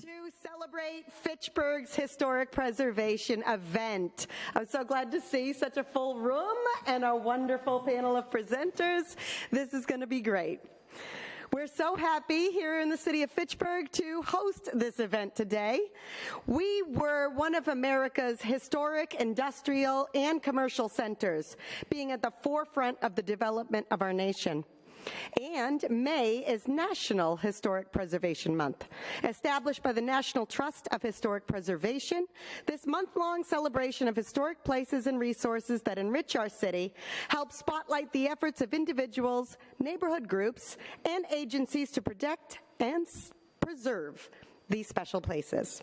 to celebrate Fitchburg's Historic Preservation event. I'm so glad to see such a full room and a wonderful panel of presenters. This is going to be great. We're so happy here in the city of Fitchburg to host this event today. We were one of America's historic, industrial, and commercial centers, being at the forefront of the development of our nation. And May is National Historic Preservation Month. Established by the National Trust of Historic Preservation, this month-long celebration of historic places and resources that enrich our city helps spotlight the efforts of individuals, neighborhood groups, and agencies to protect and preserve these special places.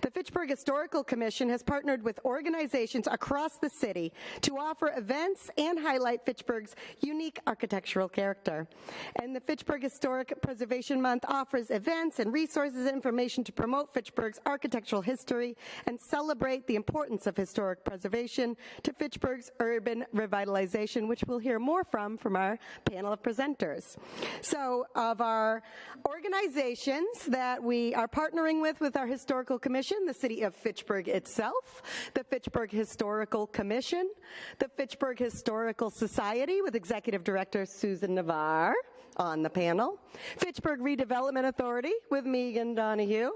The Fitchburg Historical Commission has partnered with organizations across the city to offer events and highlight Fitchburg's unique architectural character. And the Fitchburg Historic Preservation Month offers events and resources and information to promote Fitchburg's architectural history and celebrate the importance of historic preservation to Fitchburg's urban revitalization, which we'll hear more from our panel of presenters. So, of our organizations that we are partnering with our historical commission, the City of Fitchburg itself, the Fitchburg Historical Commission, the Fitchburg Historical Society with Executive Director Susan Navarre on the panel, Fitchburg Redevelopment Authority with Megan Donahue,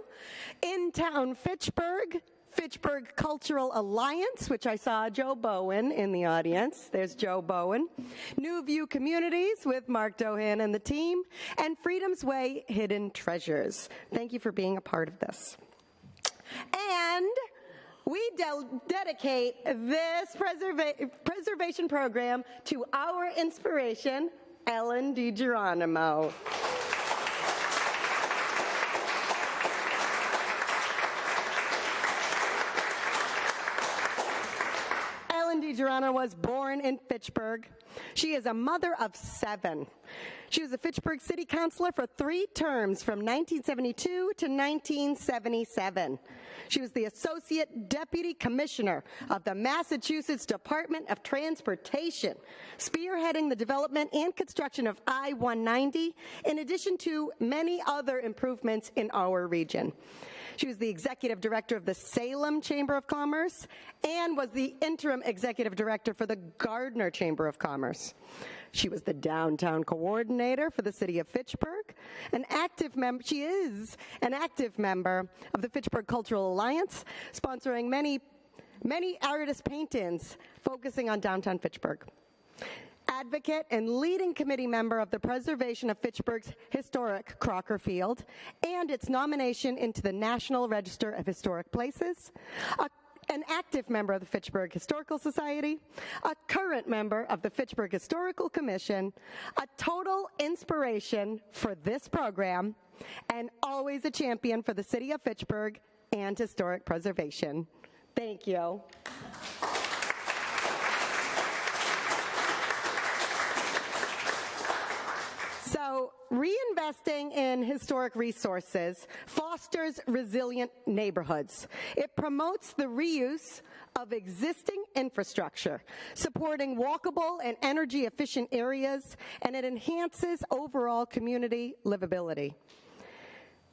In Town Fitchburg, Fitchburg Cultural Alliance, which I saw Joe Bowen in the audience. There's Joe Bowen. New View Communities with Mark Dohan and the team, and Freedom's Way Hidden Treasures. Thank you for being a part of this. And we dedicate this preservation program to our inspiration, Ellen DiGeronimo. Ellen DiGeronimo was born in Fitchburg. She is a mother of 7. She was a Fitchburg City Councilor for 3 terms from 1972 to 1977. She was the Associate Deputy Commissioner of the Massachusetts Department of Transportation, spearheading the development and construction of I-190, in addition to many other improvements in our region. She was the Executive Director of the Salem Chamber of Commerce and was the Interim Executive Director for the Gardner Chamber of Commerce. She was the Downtown Coordinator for the City of Fitchburg. She is an active member of the Fitchburg Cultural Alliance, sponsoring many artist paintings focusing on downtown Fitchburg. Advocate and leading committee member of the preservation of Fitchburg's historic Crocker Field and its nomination into the National Register of Historic Places, an active member of the Fitchburg Historical Society, a current member of the Fitchburg Historical Commission, a total inspiration for this program, and always a champion for the city of Fitchburg and historic preservation. Thank you. So, reinvesting in historic resources fosters resilient neighborhoods. It promotes the reuse of existing infrastructure, supporting walkable and energy-efficient areas, and it enhances overall community livability.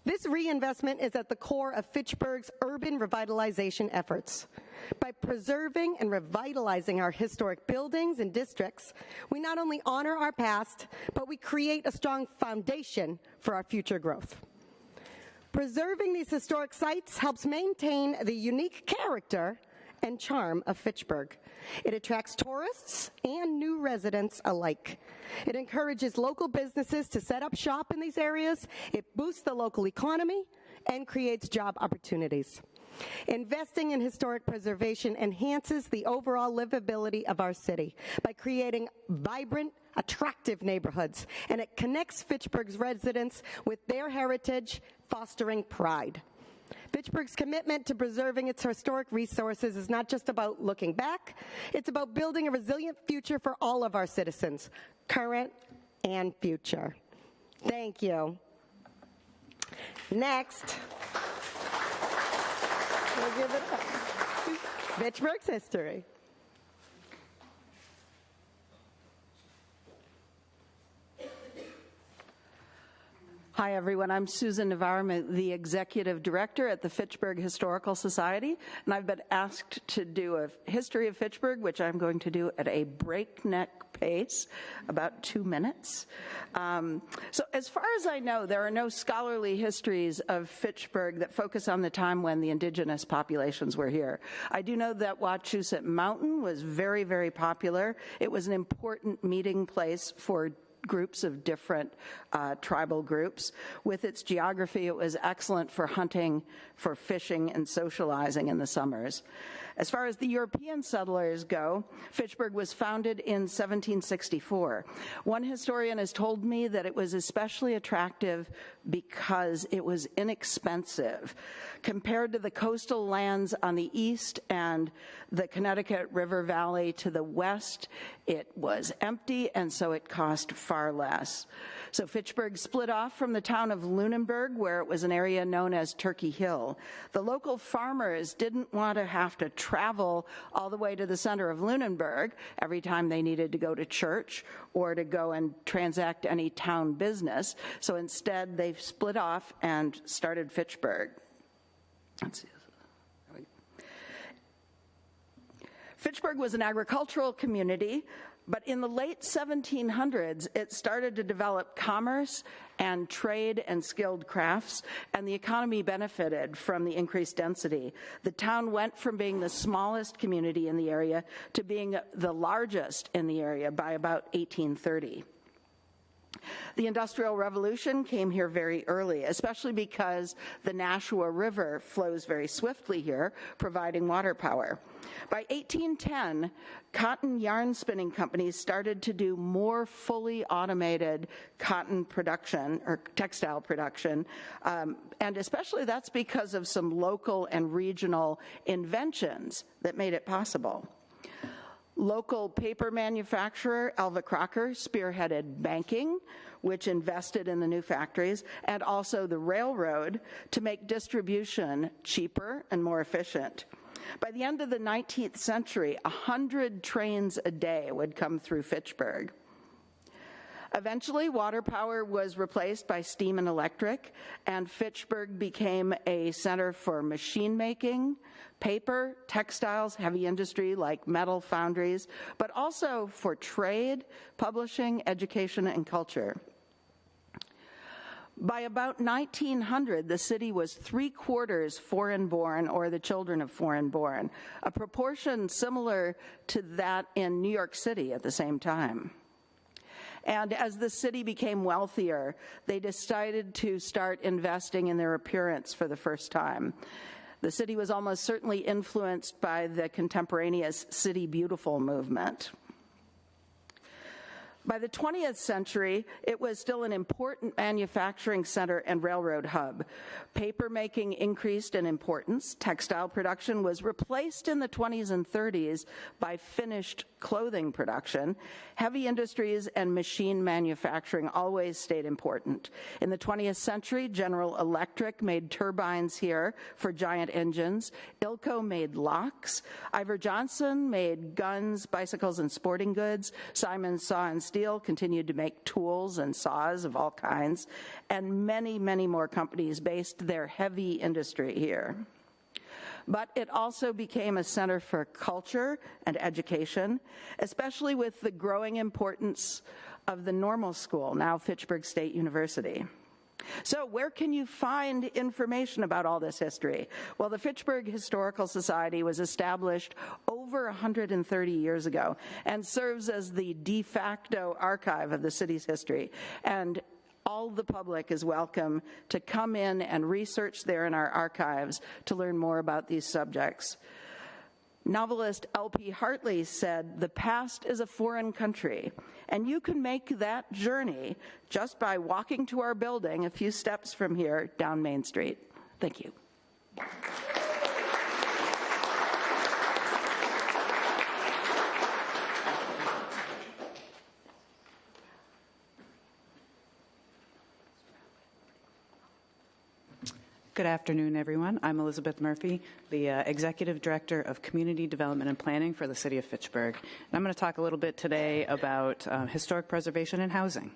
This reinvestment is at the core of Fitchburg's urban revitalization efforts. By preserving and revitalizing our historic buildings and districts, we not only honor our past, but we create a strong foundation for our future growth. Preserving these historic sites helps maintain the unique character and charm of Fitchburg. It attracts tourists and new residents alike. It encourages local businesses to set up shop in these areas. It boosts the local economy and creates job opportunities. Investing in historic preservation enhances the overall livability of our city by creating vibrant, attractive neighborhoods, and it connects Fitchburg's residents with their heritage, fostering pride. Fitchburg's commitment to preserving its historic resources is not just about looking back, it's about building a resilient future for all of our citizens, current and future. Thank you. Next, we'll give it up. Fitchburg's history. Hi, everyone. I'm Susan Navarre. I'm the Executive Director at the Fitchburg Historical Society, and I've been asked to do a history of Fitchburg, which I'm going to do at a breakneck pace, about 2 minutes. So as far as I know, there are no scholarly histories of Fitchburg that focus on the time when the indigenous populations were here. I do know that Wachusett Mountain was very, very popular. It was an important meeting place for groups of different tribal groups. With its geography, it was excellent for hunting, for fishing, and socializing in the summers. As far as the European settlers go, Fitchburg was founded in 1764. One historian has told me that it was especially attractive because it was inexpensive. Compared to the coastal lands on the east and the Connecticut River Valley to the west, it was empty, and so it cost far less. So Fitchburg split off from the town of Lunenburg, where it was an area known as Turkey Hill. The local farmers didn't want to have to travel all the way to the center of Lunenburg every time they needed to go to church or to go and transact any town business. So instead, they split off and started Fitchburg. Let's see. Fitchburg was an agricultural community, but in the late 1700s, it started to develop commerce and trade and skilled crafts, and the economy benefited from the increased density. The town went from being the smallest community in the area to being the largest in the area by about 1830. The Industrial Revolution came here very early, especially because the Nashua River flows very swiftly here, providing water power. By 1810, cotton yarn spinning companies started to do more fully automated cotton production or textile production, and especially that's because of some local and regional inventions that made it possible. Local paper manufacturer Elva Crocker spearheaded banking, which invested in the new factories, and also the railroad to make distribution cheaper and more efficient. By the end of the 19th century, 100 trains a day would come through Fitchburg. Eventually, water power was replaced by steam and electric, and Fitchburg became a center for machine making, paper, textiles, heavy industry like metal foundries, but also for trade, publishing, education, and culture. By about 1900, the city was 3/4 foreign-born or the children of foreign-born, a proportion similar to that in New York City at the same time. And as the city became wealthier, they decided to start investing in their appearance for the first time. The city was almost certainly influenced by the contemporaneous City Beautiful movement. By the 20th century, it was still an important manufacturing center and railroad hub. Paper making increased in importance. Textile production was replaced in the 20s and 30s by finished clothing production. Heavy industries and machine manufacturing always stayed important. In the 20th century, General Electric made turbines here for giant engines. Ilco made locks. Ivor Johnson made guns, bicycles, and sporting goods. Simon's Saw and Steel continued to make tools and saws of all kinds, and many, many more companies based their heavy industry here. But it also became a center for culture and education, especially with the growing importance of the normal school, now Fitchburg State University. So where can you find information about all this history? Well, the Fitchburg Historical Society was established over 130 years ago and serves as the de facto archive of the city's history. And all the public is welcome to come in and research there in our archives to learn more about these subjects. Novelist L.P. Hartley said, "The past is a foreign country, and you can make that journey just by walking to our building a few steps from here down Main Street." Thank you. Good afternoon, everyone. I'm Elizabeth Murphy, the Executive Director of Community Development and Planning for the City of Fitchburg. And I'm going to talk a little bit today about historic preservation and housing.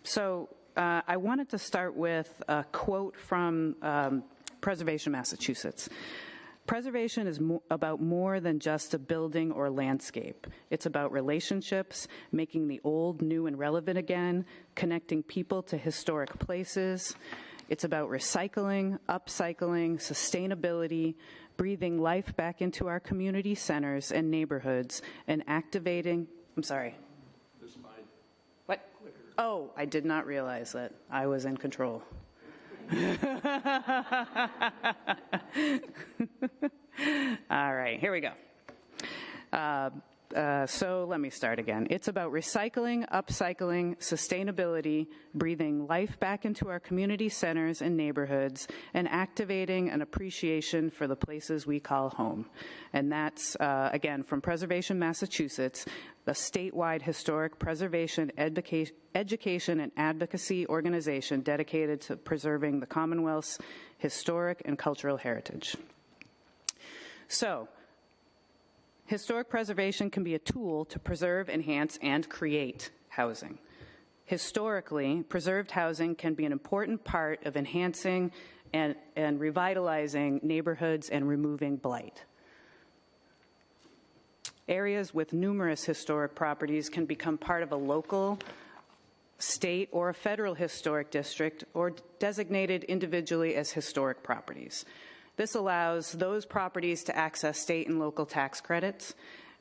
So I wanted to start with a quote from Preservation, Massachusetts. Preservation is about more than just a building or landscape. It's about relationships, making the old new and relevant again, connecting people to historic places. It's about recycling, upcycling, sustainability, breathing life back into our community centers and neighborhoods, and activating, I'm sorry. What? Oh, I did not realize that I was in control. All right, here we go. So let me start again. It's about recycling, upcycling, sustainability, breathing life back into our community centers and neighborhoods, and activating an appreciation for the places we call home. And that's, again, from Preservation, Massachusetts, the statewide historic preservation, education, and advocacy organization dedicated to preserving the Commonwealth's historic and cultural heritage. So, historic preservation can be a tool to preserve, enhance, and create housing. Historically, preserved housing can be an important part of enhancing and revitalizing neighborhoods and removing blight. Areas with numerous historic properties can become part of a local, state, or a federal historic district, or designated individually as historic properties. This allows those properties to access state and local tax credits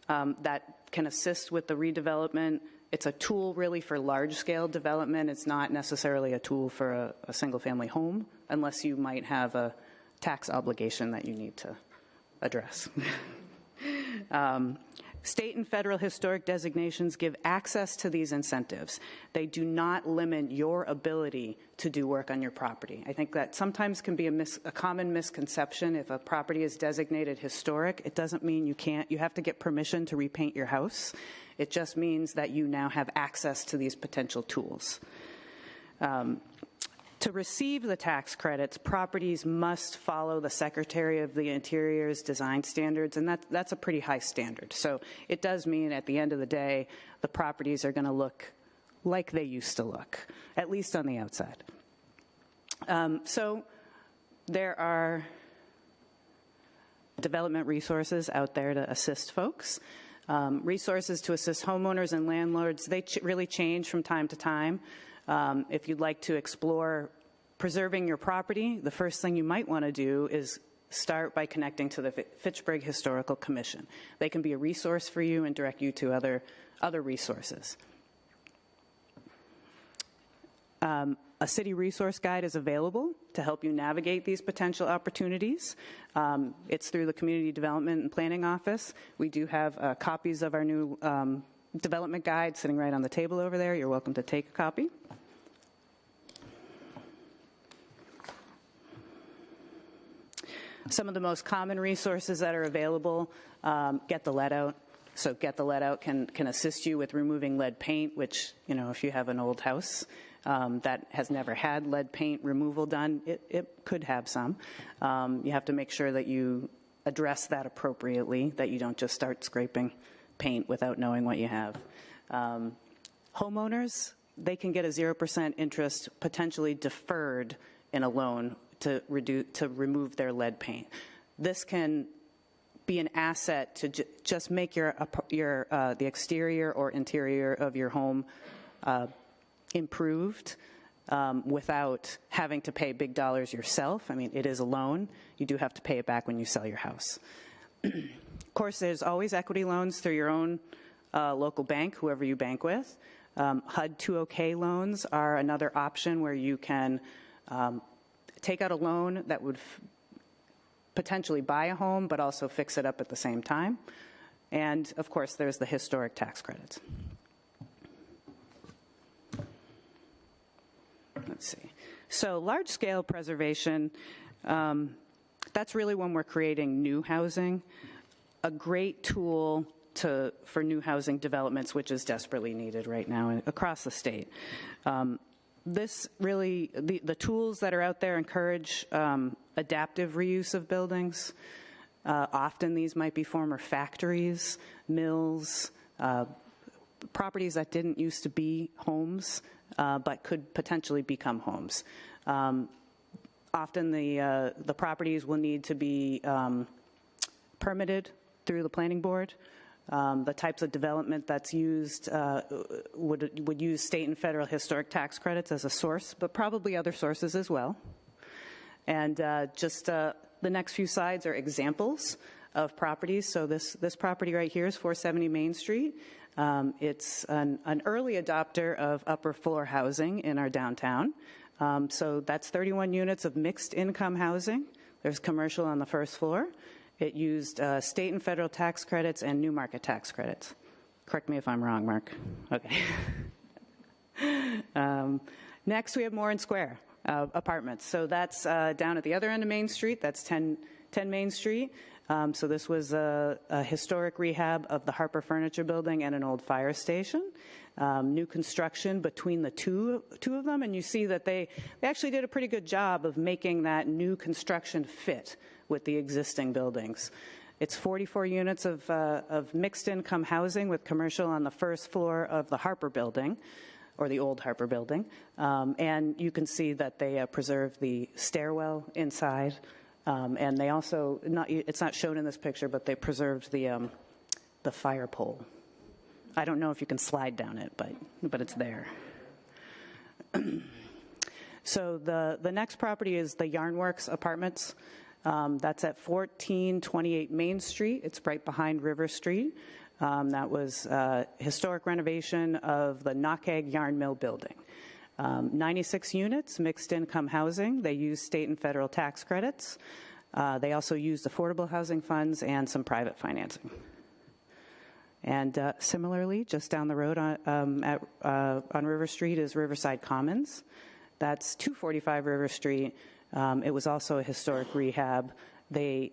that can assist with the redevelopment. It's a tool really for large-scale development. It's not necessarily a tool for a single-family home, unless you might have a tax obligation that you need to address. State and federal historic designations give access to these incentives. They do not limit your ability to do work on your property. I think that sometimes can be a common misconception. If a property is designated historic, it doesn't mean you have to get permission to repaint your house. It just means that you now have access to these potential tools. To receive the tax credits, properties must follow the Secretary of the Interior's design standards, and that's a pretty high standard. So it does mean at the end of the day, the properties are going to look like they used to look, at least on the outside. So there are development resources out there to assist folks. Resources to assist homeowners and landlords, they really change from time to time. If you'd like to explore preserving your property, the first thing you might want to do is start by connecting to the Fitchburg Historical Commission. They can be a resource for you and direct you to other resources. A city resource guide is available to help you navigate these potential opportunities. It's through the Community Development and Planning Office. We do have copies of our new development guide sitting right on the table over there. You're welcome to take a copy. Some of the most common resources that are available, Get the Lead Out. So Get the Lead Out can assist you with removing lead paint, which, you know, if you have an old house that has never had lead paint removal done, it could have some. You have to make sure that you address that appropriately, that you don't just start scraping paint without knowing what you have. Homeowners, they can get a 0% interest potentially deferred in a loan to remove their lead paint. This can be an asset to just make the exterior or interior of your home improved without having to pay big dollars yourself. I mean, it is a loan. You do have to pay it back when you sell your house. Of course, there's always equity loans through your own local bank, whoever you bank with. HUD 2OK loans are another option where you can take out a loan that would potentially buy a home, but also fix it up at the same time. And, of course, there's the historic tax credits. Let's see. So large-scale preservation, that's really when we're creating new housing. A great tool for new housing developments, which is desperately needed right now across the state. This really, the tools that are out there encourage adaptive reuse of buildings. Often these might be former factories, mills, properties that didn't used to be homes, but could potentially become homes. Often the properties will need to be permitted through the planning board. The types of development that's used would use state and federal historic tax credits as a source, but probably other sources as well. And just the next few slides are examples of properties. So this property right here is 470 Main Street. It's an early adopter of upper floor housing in our downtown. So that's 31 units of mixed income housing. There's commercial on the first floor. It used state and federal tax credits and new market tax credits. Correct me if I'm wrong, Mark. Okay. Next, we have Morin Square apartments. So that's down at the other end of Main Street. That's 10 Main Street. So this was a historic rehab of the Harper Furniture Building and an old fire station. New construction between the two of them, and you see that they actually did a pretty good job of making that new construction fit with the existing buildings. It's 44 units of mixed income housing with commercial on the first floor of the Harper Building, or the old Harper Building, and you can see that they preserve the stairwell inside, and they also, it's not shown in this picture, but they preserved the fire pole. I don't know if you can slide down it, but it's there. So the next property is the Yarnworks Apartments. That's at 1428 Main Street. It's right behind River Street. That was historic renovation of the Knockegg Yarn Mill building. 96 units, mixed income housing. They used state and federal tax credits. They also used affordable housing funds and some private financing. And similarly, just down the road on River Street is Riverside Commons. That's 245 River Street. It was also a historic rehab. They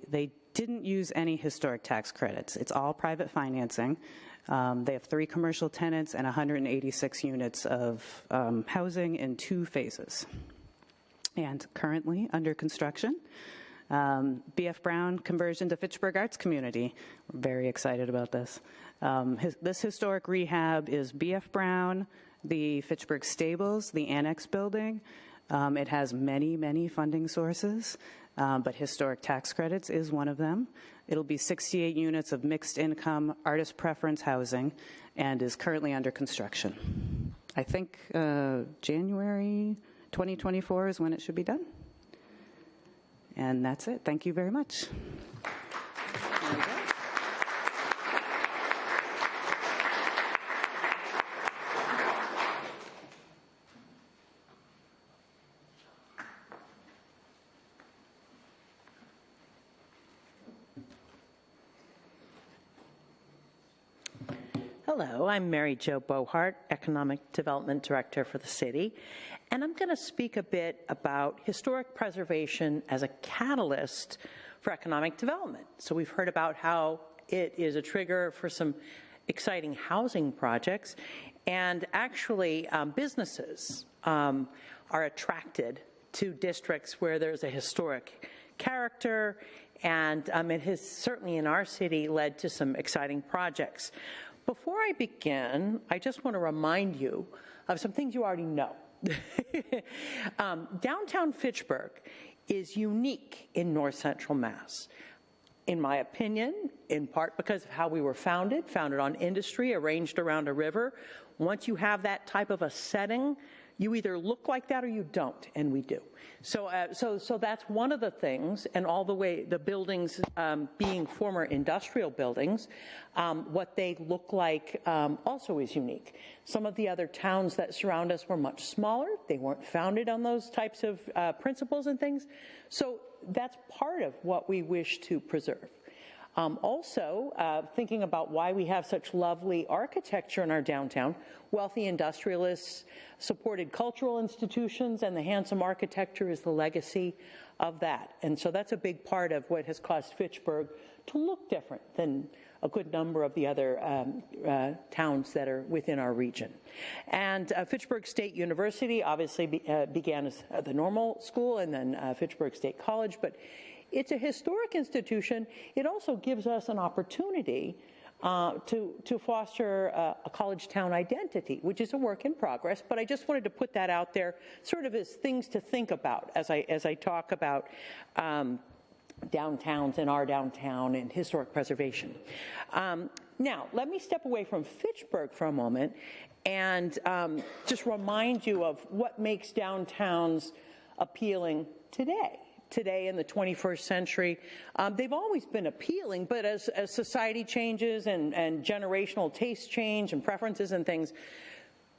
didn't use any historic tax credits. It's all private financing. They have 3 commercial tenants and 186 units of housing in 2 phases. And currently under construction, B.F. Brown conversion to Fitchburg Arts Community. We're very excited about this. This historic rehab is B.F. Brown, the Fitchburg Stables, the Annex Building. It has many, many funding sources, but historic tax credits is one of them. It'll be 68 units of mixed income artist preference housing and is currently under construction. I think January 2024 is when it should be done. And that's it. Thank you very much. Hello, I'm Mary Jo Bohart, Economic Development Director for the city, and I'm going to speak a bit about historic preservation as a catalyst for economic development. So we've heard about how it is a trigger for some exciting housing projects, and actually businesses are attracted to districts where there's a historic character, and it has certainly in our city led to some exciting projects. Before I begin, I just want to remind you of some things you already know. Downtown Fitchburg is unique in North Central Mass. In my opinion, in part because of how we were founded on industry, arranged around a river. Once you have that type of a setting, you either look like that or you don't, and we do. So that's one of the things, and all the way the buildings being former industrial buildings, what they look like also is unique. Some of the other towns that surround us were much smaller. They weren't founded on those types of principles and things. So that's part of what we wish to preserve. Also, thinking about why we have such lovely architecture in our downtown, wealthy industrialists supported cultural institutions, and the handsome architecture is the legacy of that. And so that's a big part of what has caused Fitchburg to look different than a good number of the other towns that are within our region. And Fitchburg State University obviously began as the normal school and then Fitchburg State College, but it's a historic institution. It also gives us an opportunity to foster a college town identity, which is a work in progress. But I just wanted to put that out there, sort of as things to think about as I talk about downtowns and our downtown and historic preservation. Now, let me step away from Fitchburg for a moment and just remind you of what makes downtowns appealing today in the 21st century. They've always been appealing, but as society changes and generational tastes change and preferences and things,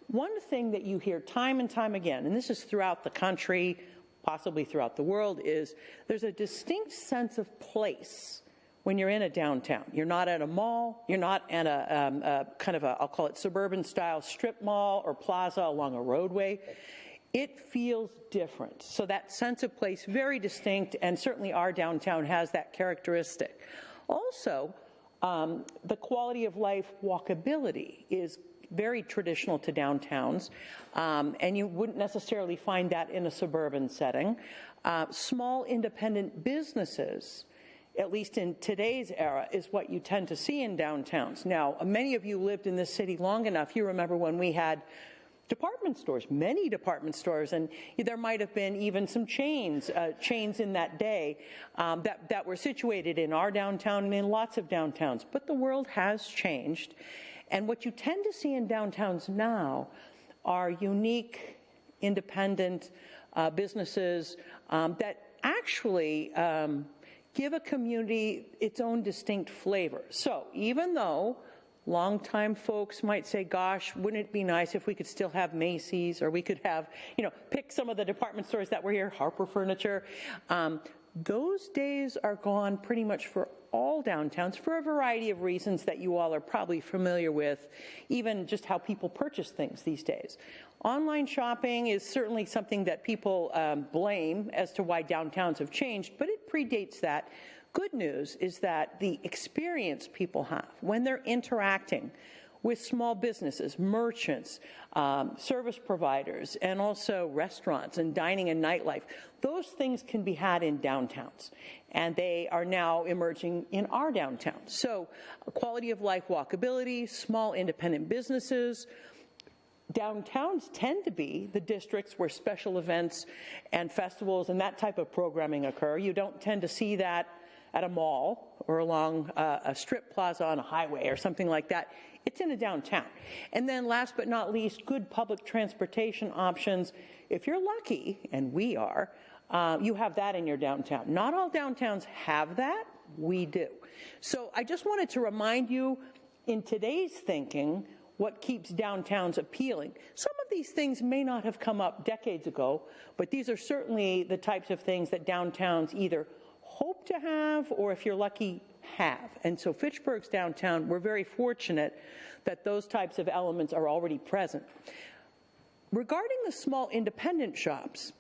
one thing that you hear time and time again, and this is throughout the country, possibly throughout the world, is there's a distinct sense of place when you're in a downtown. You're not at a mall, you're not at a kind of a, I'll call it suburban style strip mall or plaza along a roadway. It feels different. So that sense of place, very distinct, and certainly our downtown has that characteristic. Also, the quality of life walkability is very traditional to downtowns, and you wouldn't necessarily find that in a suburban setting. Small independent businesses, at least in today's era, is what you tend to see in downtowns. Now, many of you lived in this city long enough. You remember when we had department stores, many department stores, and there might have been even some chains in that day that were situated in our downtown and in lots of downtowns. But the world has changed, and what you tend to see in downtowns now are unique, independent businesses that actually give a community its own distinct flavor. So even though longtime folks might say, gosh, wouldn't it be nice if we could still have Macy's, or we could have, pick some of the department stores that were here, Harper Furniture. Those days are gone pretty much for all downtowns for a variety of reasons that you all are probably familiar with, even just how people purchase things these days. Online shopping is certainly something that people blame as to why downtowns have changed, but it predates that. Good news is that the experience people have when they're interacting with small businesses, merchants, service providers, and also restaurants and dining and nightlife, those things can be had in downtowns, and they are now emerging in our downtown. So quality of life walkability, small independent businesses. Downtowns tend to be the districts where special events and festivals and that type of programming occur. You don't tend to see that at a mall or along a strip plaza on a highway or something like that. It's in a downtown. And then last but not least, good public transportation options. If you're lucky, and we are, you have that in your downtown. Not all downtowns have that. We do. So I just wanted to remind you, in today's thinking, what keeps downtowns appealing. Some of these things may not have come up decades ago, but these are certainly the types of things that downtowns either hope to have, or if you're lucky, have. And so Fitchburg's downtown, we're very fortunate that those types of elements are already present. Regarding the small independent shops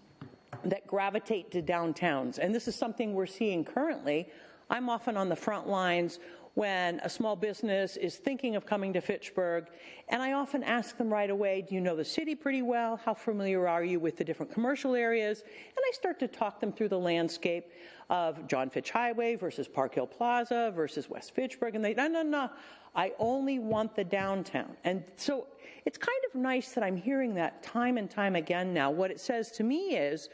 that gravitate to downtowns, and this is something we're seeing currently, I'm often on the front lines when a small business is thinking of coming to Fitchburg, and I often ask them right away, do you know the city pretty well? How familiar are you with the different commercial areas? And I start to talk them through the landscape of John Fitch Highway versus Park Hill Plaza versus West Fitchburg, and they, no, I only want the downtown. And so it's kind of nice that I'm hearing that time and time again now. What it says to me is,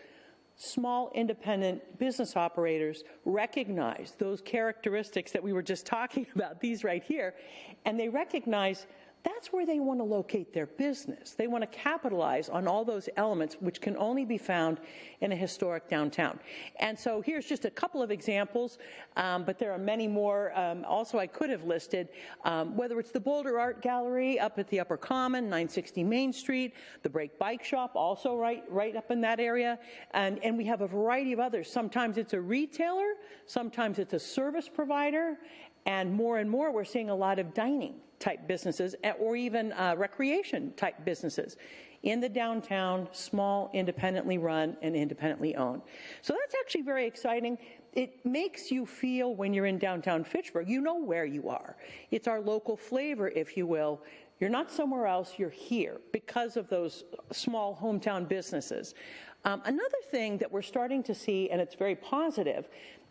small independent business operators recognize those characteristics that we were just talking about, these right here, and they recognize that's where they want to locate their business. They want to capitalize on all those elements which can only be found in a historic downtown. And so here's just a couple of examples, but there are many more also I could have listed, whether it's the Boulder Art Gallery up at the Upper Common, 960 Main Street, the Brake Bike Shop also right up in that area, and we have a variety of others. Sometimes it's a retailer, sometimes it's a service provider, and more we're seeing a lot of dining type businesses or even recreation type businesses in the downtown, small, independently run and independently owned. So that's actually very exciting. It makes you feel when you're in downtown Fitchburg, you know where you are. It's our local flavor, if you will. You're not somewhere else, you're here because of those small hometown businesses. Another thing that we're starting to see, and it's very positive,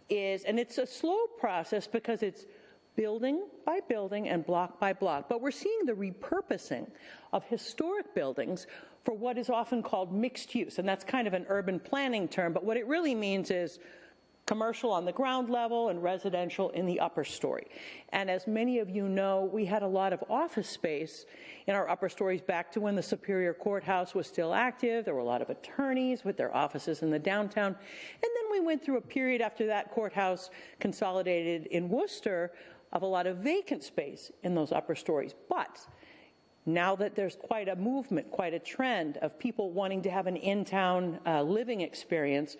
is, and it's a slow process because it's building by building and block by block. But we're seeing the repurposing of historic buildings for what is often called mixed use. And that's kind of an urban planning term, but what it really means is commercial on the ground level and residential in the upper story. And as many of you know, we had a lot of office space in our upper stories back to when the Superior Courthouse was still active. There were a lot of attorneys with their offices in the downtown. And then we went through a period after that courthouse consolidated in Worcester of a lot of vacant space in those upper stories. But now that there's quite a movement, quite a trend of people wanting to have an in-town living experience,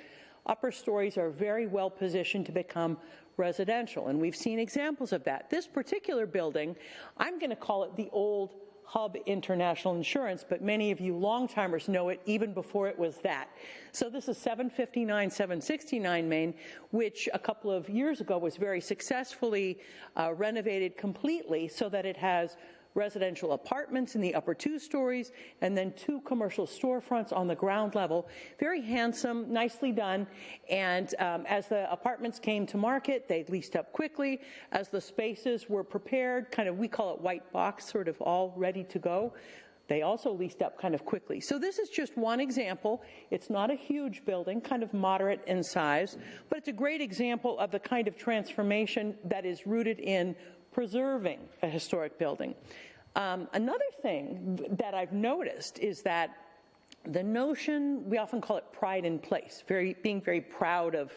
upper stories are very well positioned to become residential, and we've seen examples of that. This particular building, I'm going to call it the old Hub International Insurance, but many of you long-timers know it even before it was that. So this is 759, 769 Main, which a couple of years ago was very successfully renovated completely so that it has residential apartments in the upper 2 stories, and then 2 commercial storefronts on the ground level. Very handsome, nicely done, and as the apartments came to market, they leased up quickly. As the spaces were prepared, kind of, we call it white box, sort of all ready to go, they also leased up kind of quickly. So this is just one example. It's not a huge building, kind of moderate in size, but it's a great example of the kind of transformation that is rooted in preserving a historic building. Another thing that I've noticed is that the notion, we often call it pride in place, being very proud of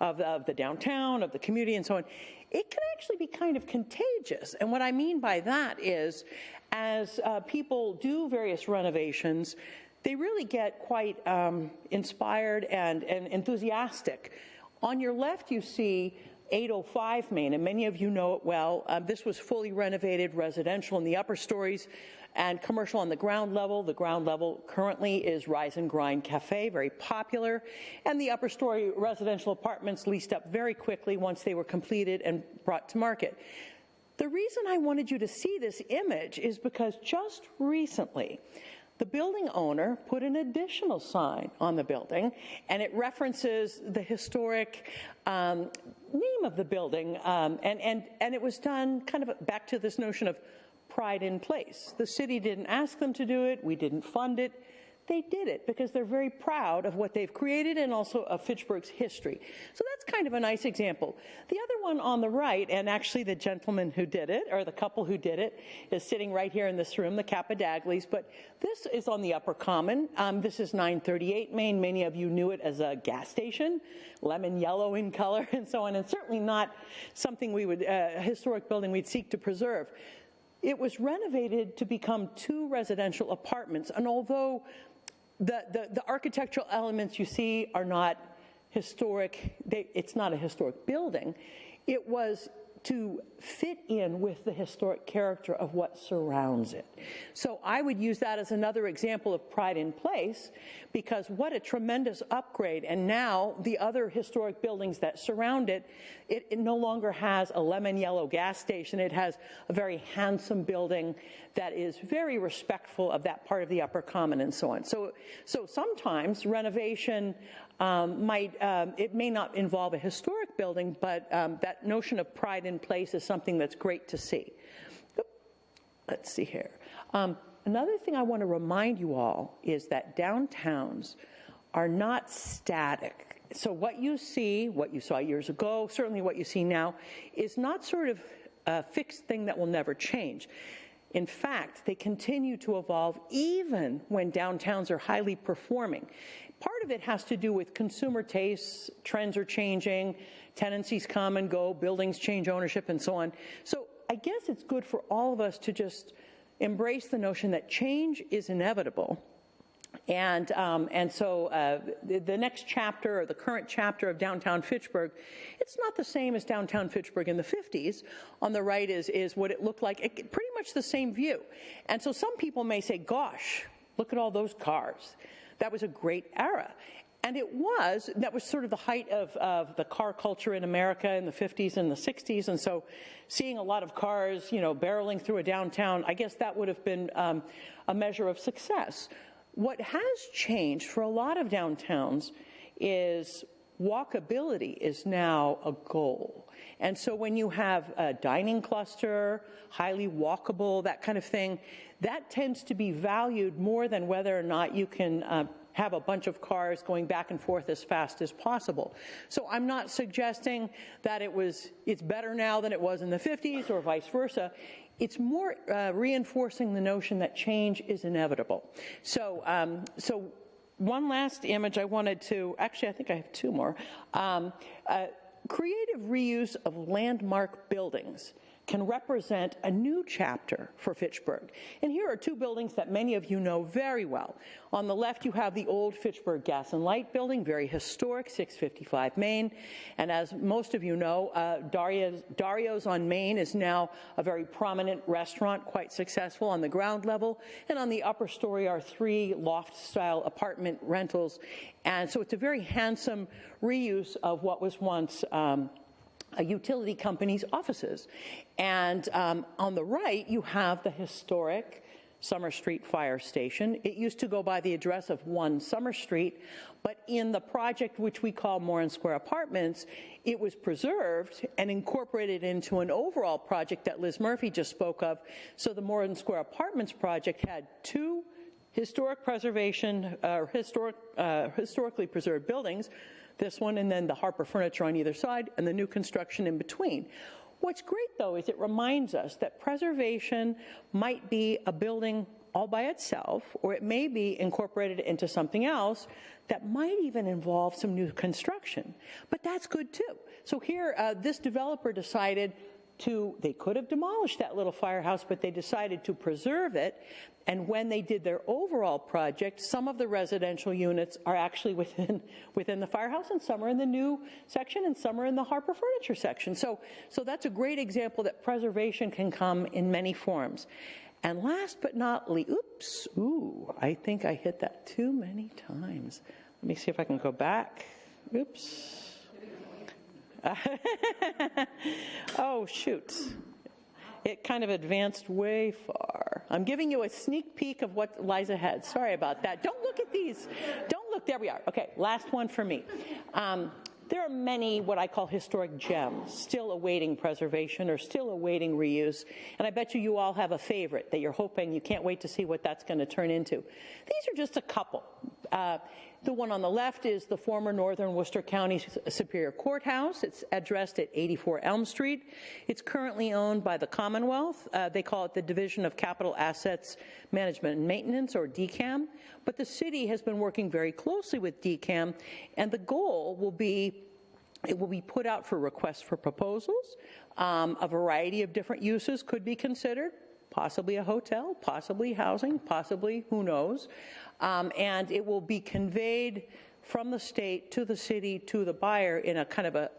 the downtown, of the community, and so on. It can actually be kind of contagious. And what I mean by that is, as people do various renovations, they really get quite inspired and enthusiastic. On your left, you see 805 Main, and many of you know it well. This was fully renovated residential in the upper stories and commercial on the ground level. The ground level currently is Rise and Grind Cafe, very popular, and the upper story residential apartments leased up very quickly once they were completed and brought to market. The reason I wanted you to see this image is because just recently, the building owner put an additional sign on the building, and it references the historic name of the building, and it was done kind of back to this notion of pride in place. The city didn't ask them to do it. We didn't fund it. They did it because they're very proud of what they've created and also of Fitchburg's history. So that's kind of a nice example. The other one on the right, and actually the gentleman who did it, or the couple who did it, is sitting right here in this room, the Capadaglis, but this is on the Upper Common. This is 938 Main. Many of you knew it as a gas station, lemon yellow in color and so on, and certainly not something we would, a historic building we'd seek to preserve. It was renovated to become 2 residential apartments, and although the architectural elements you see are not historic, it's not a historic building, it was to fit in with the historic character of what surrounds it. So I would use that as another example of pride in place, because what a tremendous upgrade. And now the other historic buildings that surround it, it no longer has a lemon yellow gas station. It has a very handsome building that is very respectful of that part of the Upper Common and so on. So sometimes renovation it may not involve a historic building, but that notion of pride in place is something that's great to see. Let's see here. Another thing I want to remind you all is that downtowns are not static. So what you see, what you saw years ago, certainly what you see now, is not sort of a fixed thing that will never change. In fact, they continue to evolve even when downtowns are highly performing. Part of it has to do with consumer tastes, trends are changing, tenancies come and go, buildings change ownership, and so on. So I guess it's good for all of us to just embrace the notion that change is inevitable. And so the next chapter, or the current chapter of downtown Fitchburg, it's not the same as downtown Fitchburg in the 50s. On the right is what it looked like, pretty much the same view. And so some people may say, gosh, look at all those cars. That was a great era. And that was sort of the height of the car culture in America in the 50s and the 60s. And so seeing a lot of cars, barreling through a downtown, I guess that would have been a measure of success. What has changed for a lot of downtowns is walkability is now a goal. And so when you have a dining cluster, highly walkable, that kind of thing, that tends to be valued more than whether or not you can have a bunch of cars going back and forth as fast as possible. So I'm not suggesting that it's better now than it was in the 50s or vice versa. It's more reinforcing the notion that change is inevitable. So one last image I wanted to, actually I think I have two more. Creative reuse of landmark buildings can represent a new chapter for Fitchburg. And here are two buildings that many of you know very well. On the left, you have the old Fitchburg Gas and Light building, very historic, 655 Main. And as most of you know, Dario's on Main is now a very prominent restaurant, quite successful on the ground level. And on the upper story are 3 loft-style apartment rentals. And so it's a very handsome reuse of what was once a utility company's offices. And on the right, you have the historic Summer Street Fire Station. It used to go by the address of 1 Summer Street, but in the project which we call Moran Square Apartments, it was preserved and incorporated into an overall project that Liz Murphy just spoke of. So the Moran Square Apartments project had 2 historic preservation, historically preserved buildings, this one and then the Harper Furniture on either side, and the new construction in between. What's great, though, is it reminds us that preservation might be a building all by itself, or it may be incorporated into something else that might even involve some new construction. But that's good, too. So here, this developer decided they could have demolished that little firehouse, but they decided to preserve it. And when they did their overall project, some of the residential units are actually within the firehouse, and some are in the new section, and some are in the Harper Furniture section. So that's a great example that preservation can come in many forms. And last but not least, I think I hit that too many times. Let me see if I can go back. Oops. Oh, shoot. It kind of advanced way far. I'm giving you a sneak peek of what lies ahead. Sorry about that. Don't look at these. Don't look. There we are. Okay, last one for me. There are many what I call historic gems still awaiting preservation or still awaiting reuse. And I bet you all have a favorite that you're hoping, you can't wait to see what that's going to turn into. These are just a couple. The one on the left is the former Northern Worcester County Superior Courthouse. It's addressed at 84 Elm Street. It's currently owned by the Commonwealth. They call it the Division of Capital Assets Management and Maintenance, or DCAM. But the city has been working very closely with DCAM, and the goal will be, it will be put out for requests for proposals. A variety of different uses could be considered. Possibly a hotel, possibly housing, possibly who knows. And it will be conveyed from the state to the city to the buyer in a kind of a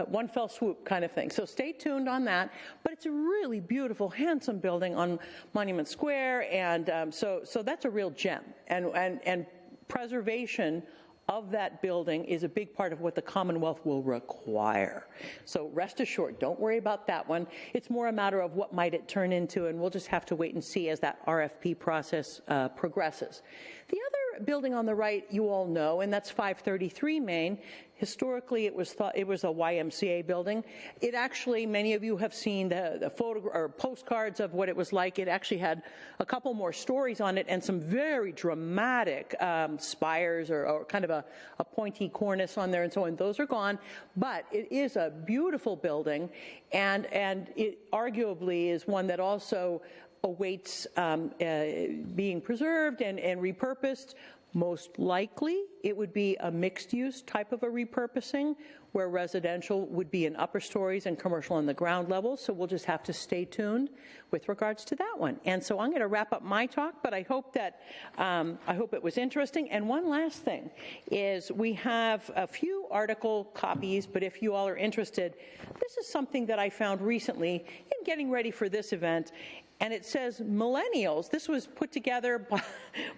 one fell swoop kind of thing. So stay tuned on that. But it's a really beautiful, handsome building on Monument Square, and so that's a real gem. And preservation of that building is a big part of what the Commonwealth will require. So rest assured, don't worry about that one. It's more a matter of what might it turn into, and we'll just have to wait and see as that RFP process progresses. The other building on the right you all know, and that's 533 Main. Historically, it was a YMCA building. It actually, many of you have seen the photo or postcards of what it was like. It actually had a couple more stories on it and some very dramatic spires or kind of a pointy cornice on there and so on. Those are gone, but it is a beautiful building, and it arguably is one that also awaits being preserved and repurposed. Most likely, it would be a mixed-use type of a repurposing, where residential would be in upper stories and commercial on the ground level. So we'll just have to stay tuned with regards to that one. And so I'm going to wrap up my talk, but I hope that I hope it was interesting. And one last thing is we have a few article copies, but if you all are interested, this is something that I found recently in getting ready for this event. And it says millennials. This was put together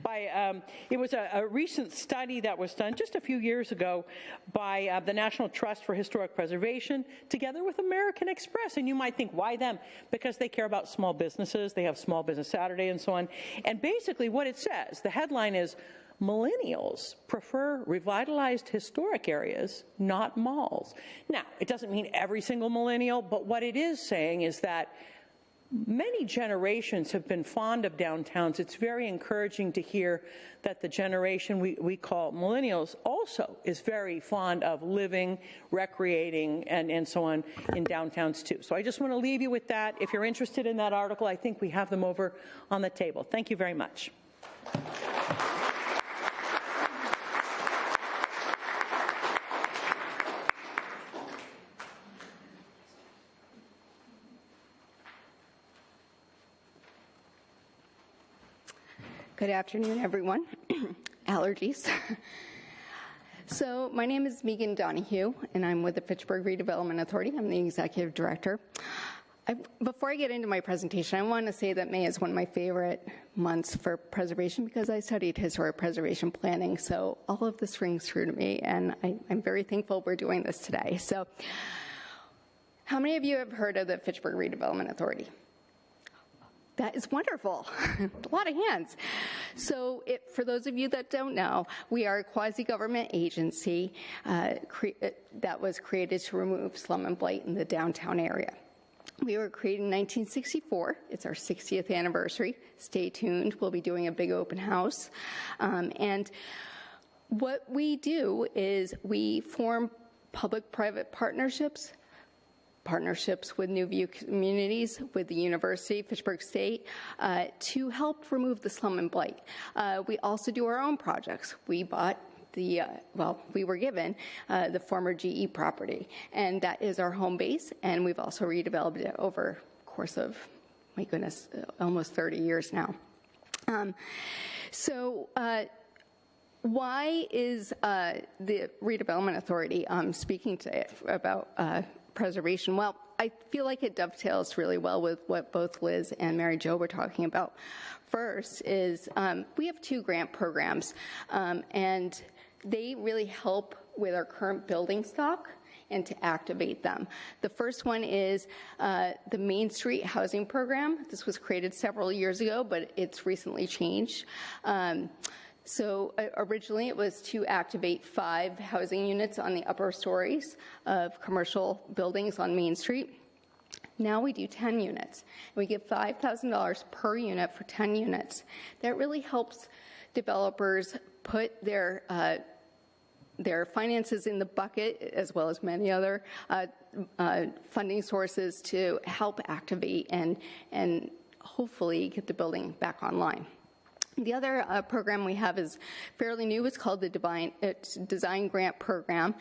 by it was a recent study that was done just a few years ago by the National Trust for Historic Preservation, together with American Express. And you might think, why them? Because they care about small businesses. They have Small Business Saturday and so on. And basically what it says, the headline is, millennials prefer revitalized historic areas, not malls. Now, it doesn't mean every single millennial, but what it is saying is that many generations have been fond of downtowns. It's very encouraging to hear that the generation we call millennials also is very fond of living, recreating, and so on in downtowns too. So I just want to leave you with that. If you're interested in that article, I think we have them over on the table. Thank you very much. Good afternoon, everyone. Allergies. So my name is Megan Donahue, and I'm with the Fitchburg Redevelopment Authority. I'm the executive director. Before I get into my presentation, I want to say that May is one of my favorite months for preservation because I studied historic preservation planning, so all of this rings true to me, and I'm very thankful we're doing this today. So how many of you have heard of the Fitchburg Redevelopment Authority? That is wonderful. A lot of hands. So for those of you that don't know, we are a quasi-government agency that was created to remove slum and blight in the downtown area. We were created in 1964. It's our 60th anniversary. Stay tuned. We'll be doing a big open house. And what we do is we form public-private partnerships with New View communities, with the University, Fitchburg State, to help remove the slum and blight. We also do our own projects. We bought we were given the former GE property, and that is our home base, and we've also redeveloped it over the course of, my goodness, almost 30 years now. Why is the Redevelopment Authority speaking today about preservation? Well, I feel like it dovetails really well with what both Liz and Mary Jo were talking about. First is we have 2 grant programs, and they really help with our current building stock and to activate them. The first one is the Main Street Housing Program. This was created several years ago, but it's recently changed. So originally it was to activate 5 housing units on the upper stories of commercial buildings on Main Street. Now we do 10 units. We give $5,000 per unit for 10 units. That really helps developers put their finances in the bucket, as well as many other funding sources to help activate and hopefully get the building back online. The other program we have is fairly new. It's called the Design Grant Program.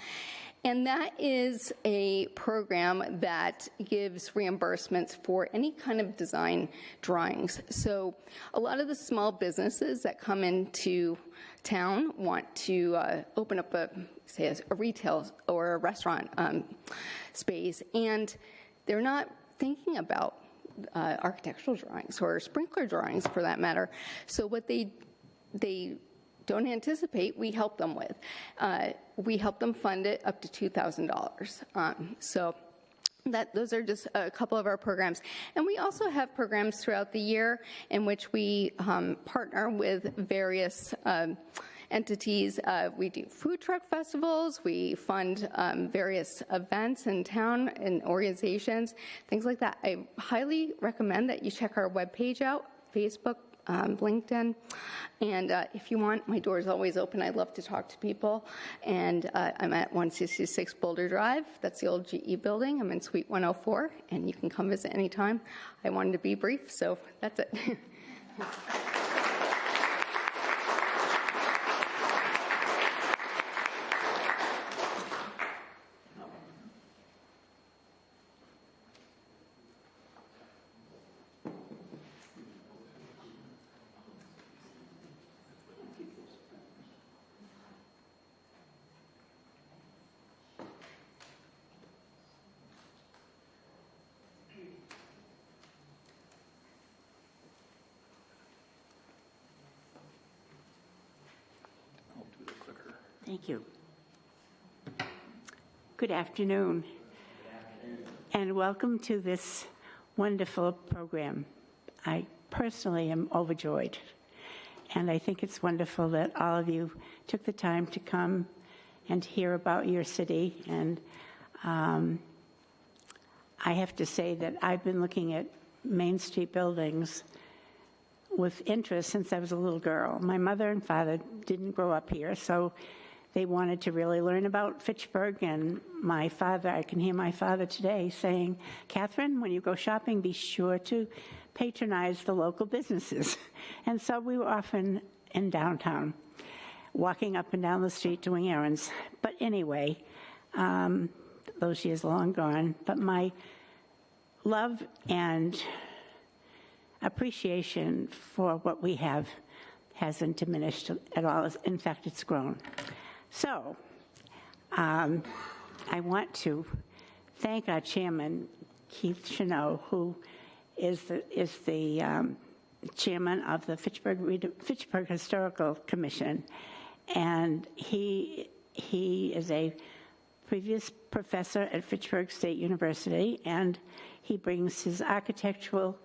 And that is a program that gives reimbursements for any kind of design drawings. So a lot of the small businesses that come into town want to open up a retail or a restaurant space, and they're not thinking about architectural drawings or sprinkler drawings for that matter. So what they don't anticipate, we help them with. We help them fund it up to $2,000. So those are just a couple of our programs. And we also have programs throughout the year in which we partner with various entities. We do food truck festivals. We fund various events in town and organizations, things like that. I highly recommend that you check our webpage out, Facebook, LinkedIn, and if you want, my door is always open. I love to talk to people, and I'm at 166 Boulder Drive. That's the old GE building. I'm in Suite 104, and you can come visit anytime. I wanted to be brief, so that's it. Thank you. Good afternoon, and welcome to this wonderful program. I personally am overjoyed. And I think it's wonderful that all of you took the time to come and to hear about your city. And I have to say that I've been looking at Main Street buildings with interest since I was a little girl. My mother and father didn't grow up here, so they wanted to really learn about Fitchburg. And my father, I can hear my father today saying, Catherine, when you go shopping, be sure to patronize the local businesses. And so we were often in downtown, walking up and down the street doing errands. But anyway, those years long gone. But my love and appreciation for what we have hasn't diminished at all. In fact, it's grown. So I want to thank our chairman, Keith Chenot, who is the chairman of the Fitchburg Historical Commission. And he is a previous professor at Fitchburg State University, and he brings his architectural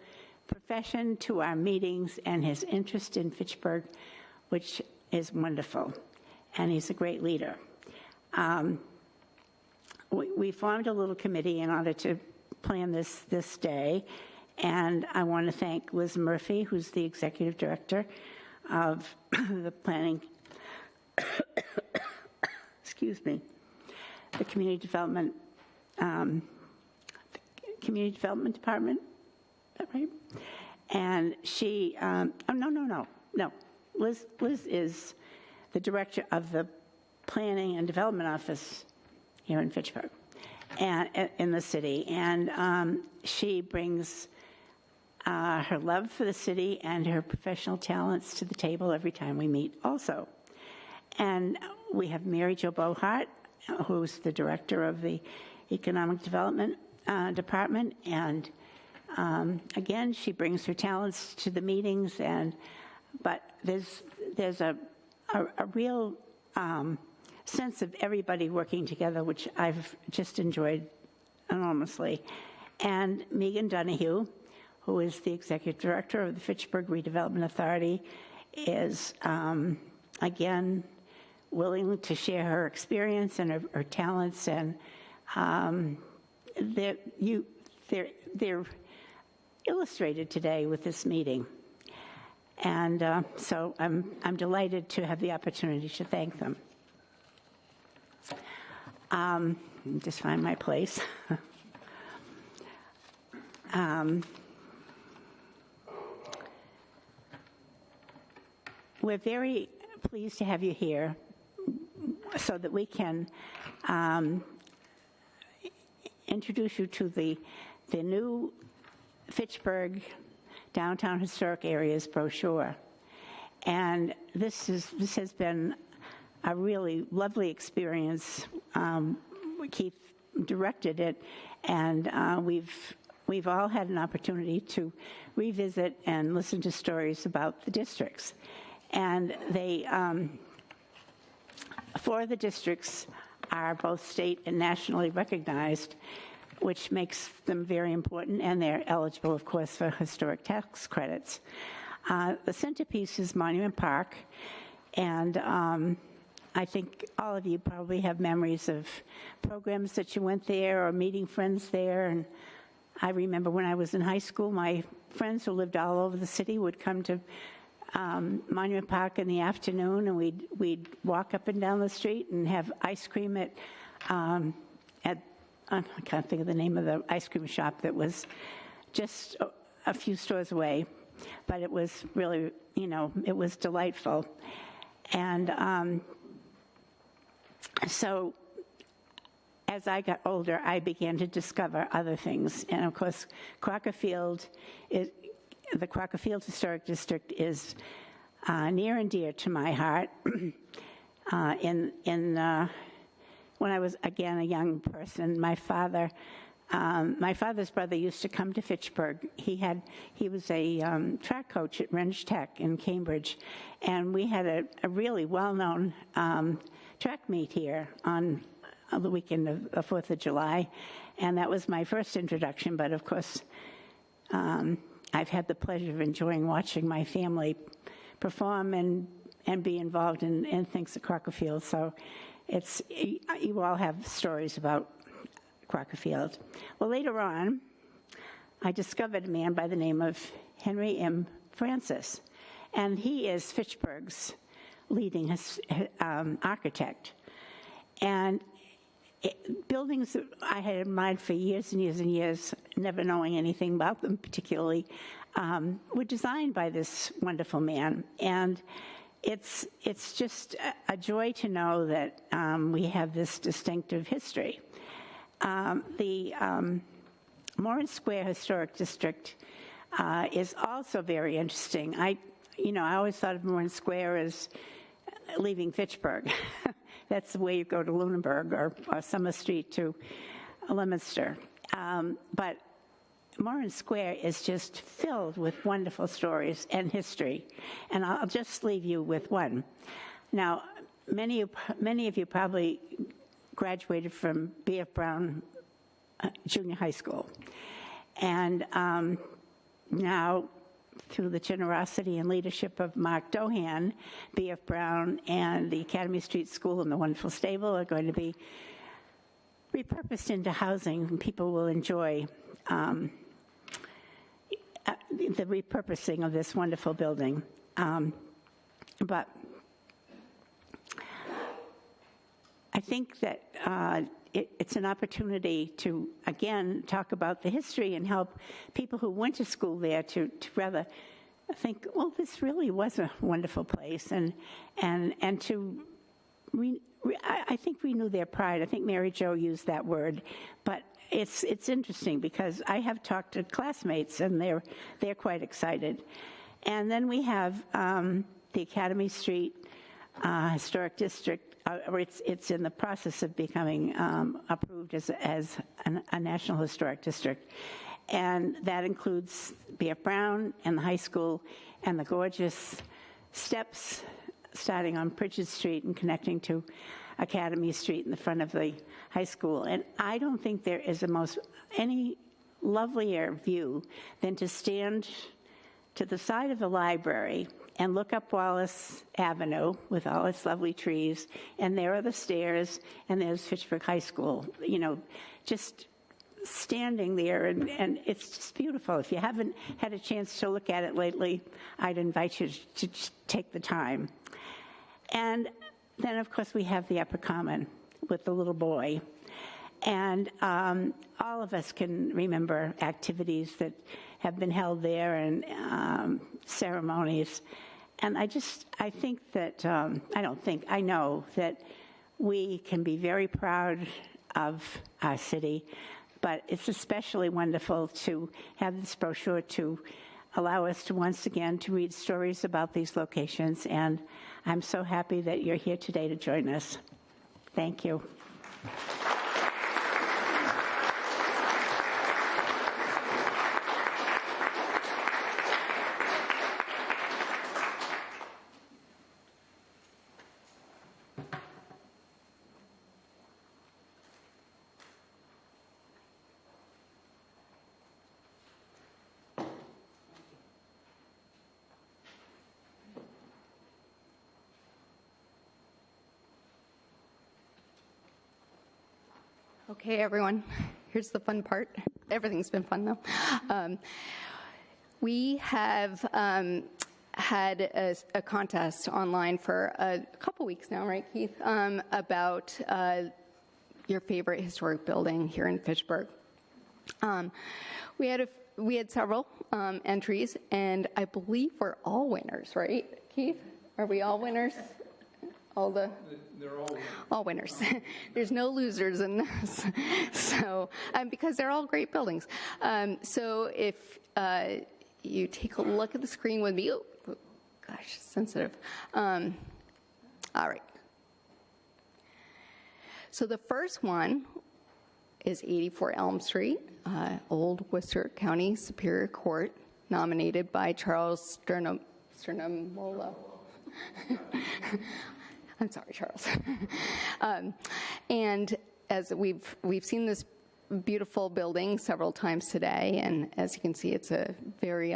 profession to our meetings and his interest in Fitchburg, which is wonderful. And he's a great leader. We formed a little committee in order to plan this day, and I want to thank Liz Murphy, who's the executive director of the planning, excuse me, the community development department. Is that right? And she, no. Liz is the director of the Planning and Development Office here in Fitchburg, and in the city. And she brings her love for the city and her professional talents to the table every time we meet also. And we have Mary Jo Bohart, who's the director of the Economic Development Department, and again, she brings her talents to the meetings, but there's a real sense of everybody working together, which I've just enjoyed enormously. And Megan Donahue, who is the executive director of the Fitchburg Redevelopment Authority, is again willing to share her experience and her talents, and they're illustrated today with this meeting. And so I'm delighted to have the opportunity to thank them. Just find my place. We're very pleased to have you here so that we can introduce you to the new Fitchburg Downtown Historic Areas brochure. And this has been a really lovely experience. Keith directed it, and we've all had an opportunity to revisit and listen to stories about the districts. And they, 4 of the districts are both state and nationally recognized, which makes them very important, and they're eligible, of course, for historic tax credits. The centerpiece is Monument Park, and I think all of you probably have memories of programs that you went there or meeting friends there. And I remember when I was in high school, my friends who lived all over the city would come to Monument Park in the afternoon, and we'd walk up and down the street and have ice cream at I can't think of the name of the ice cream shop that was just a few stores away, but it was really, it was delightful. And so as I got older, I began to discover other things. And of course, the Crocker Field Historic District is near and dear to my heart. When I was, again, a young person, my father's brother used to come to Fitchburg. He was a track coach at Renge Tech in Cambridge, and we had a really well-known track meet here on the weekend of the 4th of July, and that was my first introduction. But of course, I've had the pleasure of watching my family perform and be involved in things at Crockerfield. So you all have stories about Crockerfield. Well, later on, I discovered a man by the name of Henry M. Francis, and he is Fitchburg's leading architect. And buildings that I had admired for years and years and years, never knowing anything about them particularly, were designed by this wonderful man. And it's just a joy to know that we have this distinctive history. The Morin Square Historic District is also very interesting. I always thought of Morin Square as leaving Fitchburg. That's the way you go to Lunenburg or Summer Street to Leominster. But Morin Square is just filled with wonderful stories and history. And I'll just leave you with one. Now, many of you probably graduated from B.F. Brown Junior High School. And now, through the generosity and leadership of Mark Dohan, B.F. Brown and the Academy Street School and the wonderful stable are going to be repurposed into housing, and people will enjoy the repurposing of this wonderful building. But I think that it's an opportunity to, again, talk about the history and help people who went to school there to rather think, well, this really was a wonderful place, and to I think renew their pride. I think Mary Jo used that word, but it's interesting because I have talked to classmates and they're quite excited. And then we have the Academy Street Historic District. It's in the process of becoming approved as a National Historic District. And that includes B.F. Brown and the high school and the gorgeous steps starting on Pritchard Street and connecting to Academy Street in the front of the high school. And I don't think there is any lovelier view than to stand to the side of the library and look up Wallace Avenue with all its lovely trees, and there are the stairs, and there's Fitchburg High School, just standing there, and it's just beautiful. If you haven't had a chance to look at it lately, I'd invite you to take the time. And then, of course, we have the Upper Common with the little boy. And all of us can remember activities that have been held there and ceremonies. And I think that, I know that we can be very proud of our city, but it's especially wonderful to have this brochure to allow us to once again to read stories about these locations. And I'm so happy that you're here today to join us. Thank you. Okay, everyone, here's the fun part. Everything's been fun, though. We have had a contest online for a couple weeks now, right, Keith, about your favorite historic building here in Fitchburg. We had several entries, and I believe we're all winners, right, Keith? Are we all winners? They're all winners. There's no losers in this. So, because they're all great buildings. So if you take a look at the screen with me, oh gosh, sensitive. All right. So the first one is 84 Elm Street, Old Worcester County Superior Court, nominated by Charles Sternamolo. I'm sorry, Charles. And as we've seen this beautiful building several times today, and as you can see, it's a very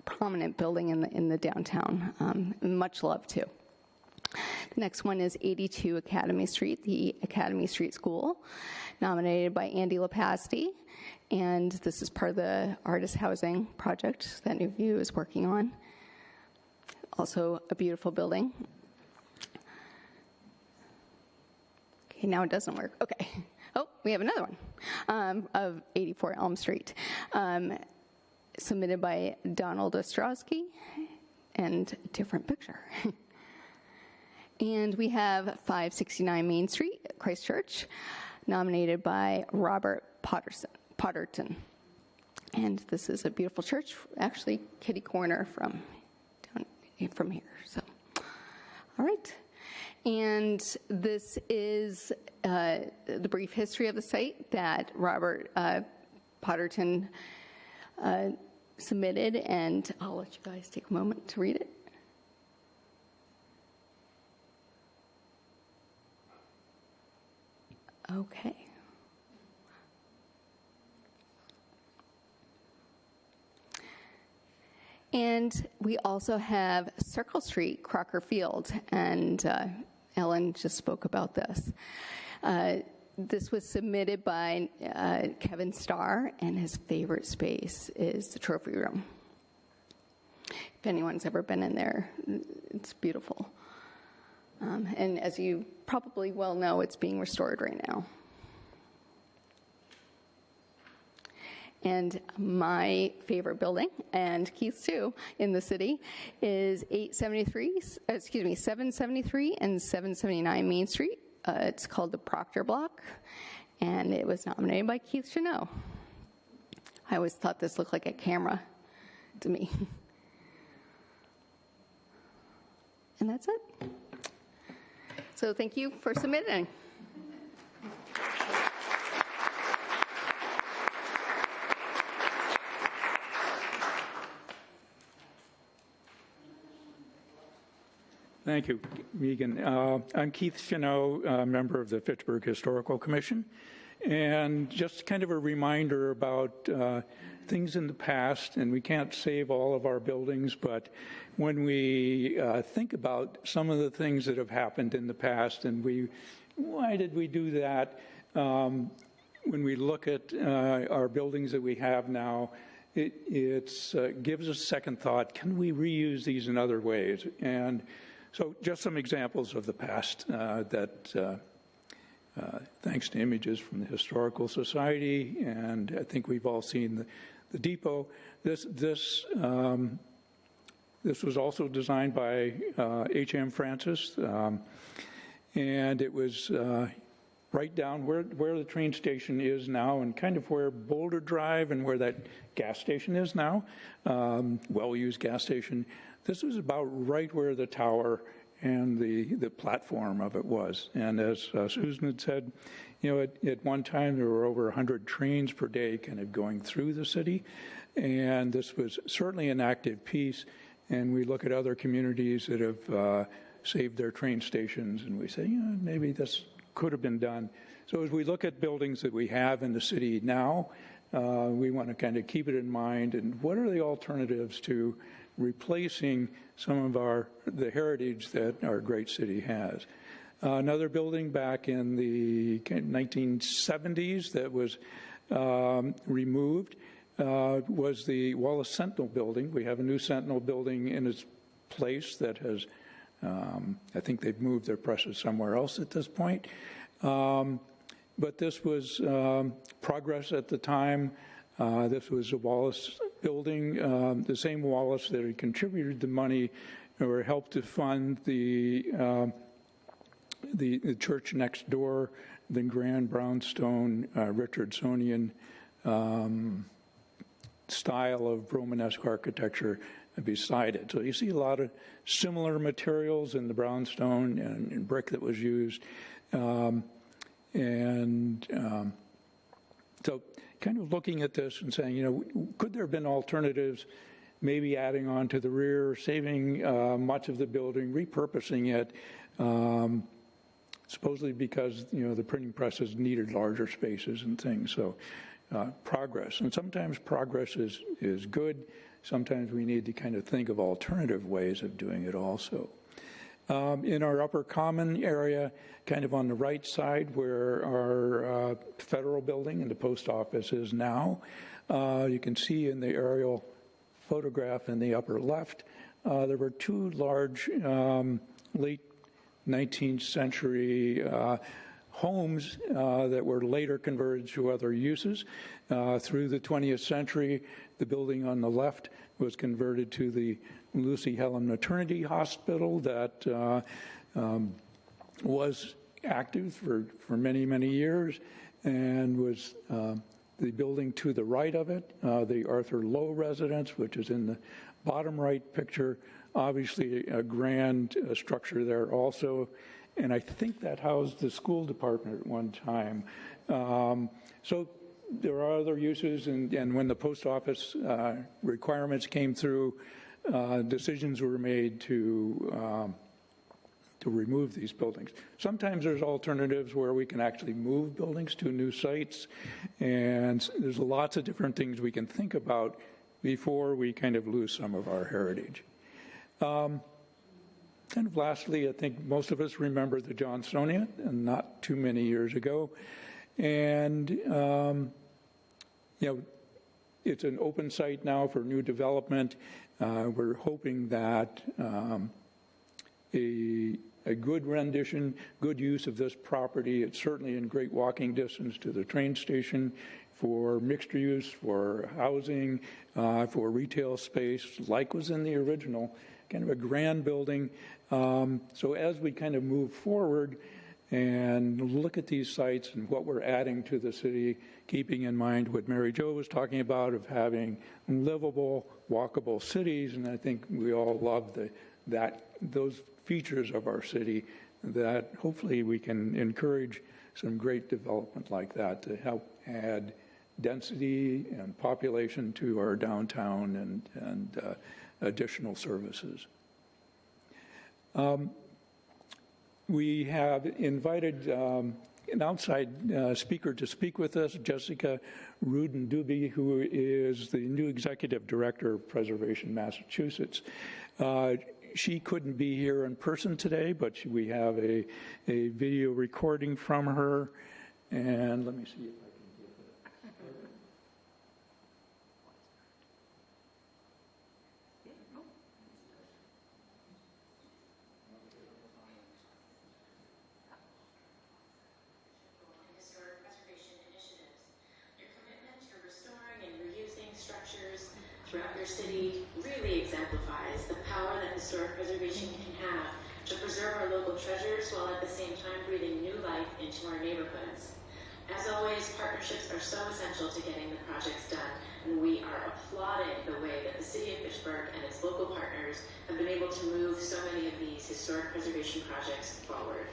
prominent building in the downtown. Much love, too. The next one is 82 Academy Street, the Academy Street School, nominated by Andy Lepasti. And this is part of the artist housing project that New View is working on. Also a beautiful building. Okay, now it doesn't work. Okay. Oh, we have another one of 84 Elm Street, submitted by Donald Ostrowski, and a different picture. And we have 569 Main Street, Christchurch, nominated by Robert Potterton. And this is a beautiful church, actually kitty corner from here. So, all right. And this is the brief history of the site that Robert Potterton submitted, and I'll let you guys take a moment to read it. Okay. And we also have Circle Street, Crocker Field, and Ellen just spoke about this. This was submitted by Kevin Starr, and his favorite space is the trophy room. If anyone's ever been in there, it's beautiful. And as you probably well know, it's being restored right now. And my favorite building, and Keith's too, in the city, is 773 and 779 Main Street. It's called the Proctor Block, and it was nominated by Keith Chenot. I always thought this looked like a camera to me. And that's it. So thank you for submitting. Thank you, Megan. I'm Keith Chenot, a member of the Fitchburg Historical Commission. And just kind of a reminder about things in the past, and we can't save all of our buildings, but when we think about some of the things that have happened in the past, and why did we do that? When we look at our buildings that we have now, it gives us second thought. Can we reuse these in other ways? And so just some examples of the past that, thanks to images from the Historical Society, and I think we've all seen the depot. This was also designed by H.M. Francis, and it was right down where the train station is now, and kind of where Boulder Drive and where that gas station is now, well-used gas station. This was about right where the tower and the platform of it was. And as Susan had said, at one time there were over 100 trains per day kind of going through the city. And this was certainly an active piece. And we look at other communities that have saved their train stations, and we say, maybe this could have been done. So as we look at buildings that we have in the city now, we want to kind of keep it in mind, and what are the alternatives to replacing some of the heritage that our great city has. Another building back in the 1970s that was removed was the Wallace Sentinel building. We have a new Sentinel building in its place that has, I think they've moved their presses somewhere else at this point. But this was progress at the time. This was a Wallace building, the same Wallace that had contributed the money or helped to fund the church next door, the grand brownstone Richardsonian style of Romanesque architecture beside it. So you see a lot of similar materials in the brownstone and brick that was used. So kind of looking at this and saying, could there have been alternatives, maybe adding on to the rear, saving much of the building, repurposing it, supposedly because, the printing presses needed larger spaces and things. So progress. And sometimes progress is good. sometimes we need to kind of think of alternative ways of doing it also. In our upper common area, kind of on the right side where our federal building and the post office is now, you can see in the aerial photograph in the upper left, there were two large late 19th century homes that were later converted to other uses. Through the 20th century, the building on the left was converted to the Lucy Helen Maternity Hospital that was active for many, many years, and was the building to the right of it, the Arthur Lowe residence, which is in the bottom right picture, obviously a grand structure there also. And I think that housed the school department at one time. So there are other uses, and when the post office requirements came through, decisions were made to remove these buildings. Sometimes there's alternatives where we can actually move buildings to new sites, and there's lots of different things we can think about before we kind of lose some of our heritage. Kind of lastly, I think most of us remember the Johnsonian, and not too many years ago. And, it's an open site now for new development. We're hoping that a good rendition, good use of this property, it's certainly in great walking distance to the train station, for mixed use, for housing, for retail space, like was in the original, kind of a grand building. So as we kind of move forward and look at these sites and what we're adding to the city, keeping in mind what Mary Jo was talking about of having livable, walkable cities, and I think we all love those features of our city, that hopefully we can encourage some great development like that to help add density and population to our downtown and additional services. We have invited an outside speaker to speak with us, Jessica Rudin-Duby, who is the new executive director of Preservation Massachusetts. She couldn't be here in person today, but we have a video recording from her, and let me see if I can get that. Historic preservation initiatives. Your commitment to restoring and reusing structures throughout your city really exemplifies the power that historic preservation can have to preserve our local treasures while at the same time breathing new life into our neighborhoods. As always, partnerships are so essential to getting the projects done, and we are applauding the way that the City of Fitchburg and its local partners have been able to move so many of these historic preservation projects forward.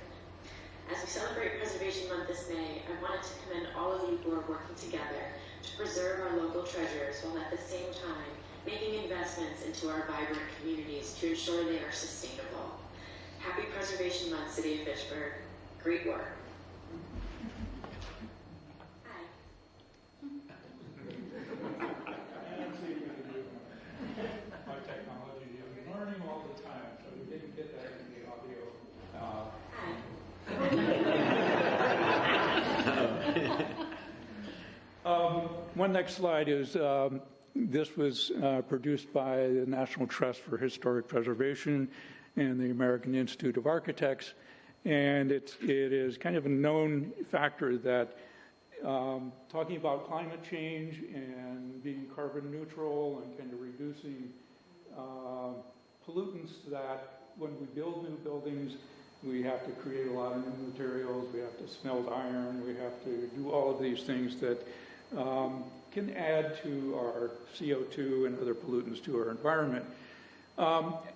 As we celebrate Preservation Month this May, I wanted to commend all of you who are working together to preserve our local treasures while at the same time making investments into our vibrant communities to ensure they are sustainable. Happy Preservation Month, City of Fitchburg. Great work. Hi. My technology, I'm learning all the time, so we didn't get that in the audio. One next slide is, this was produced by the National Trust for Historic Preservation and the American Institute of Architects, and it is kind of a known factor that talking about climate change and being carbon neutral and kind of reducing pollutants, that when we build new buildings, we have to create a lot of new materials, we have to smelt iron, we have to do all of these things that can add to our CO2 and other pollutants to our environment.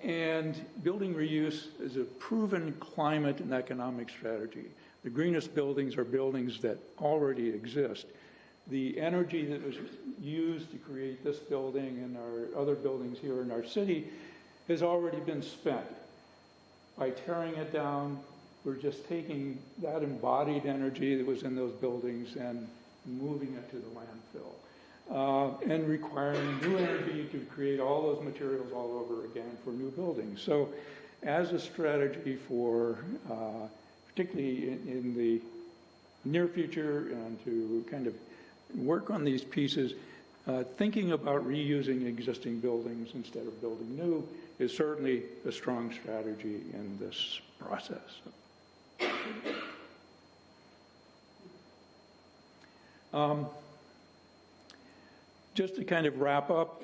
And building reuse is a proven climate and economic strategy. The greenest buildings are buildings that already exist. The energy that was used to create this building and our other buildings here in our city has already been spent. By tearing it down, we're just taking that embodied energy that was in those buildings and moving it to the landfill. and requiring new energy to create all those materials all over again for new buildings. So as a strategy for, particularly in the near future, and to kind of work on these pieces, thinking about reusing existing buildings instead of building new is certainly a strong strategy in this process. Just to kind of wrap up,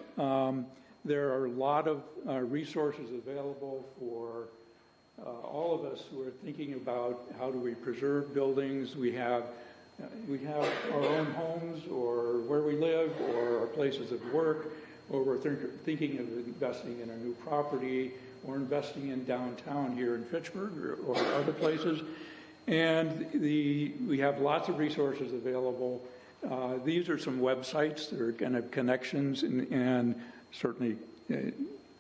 there are a lot of resources available for all of us who are thinking about how do we preserve buildings. We have our own homes, or where we live, or our places of work, or we're thinking of investing in a new property, or investing in downtown here in Fitchburg or other places. And we have lots of resources available. These are some websites that are kind of connections, and certainly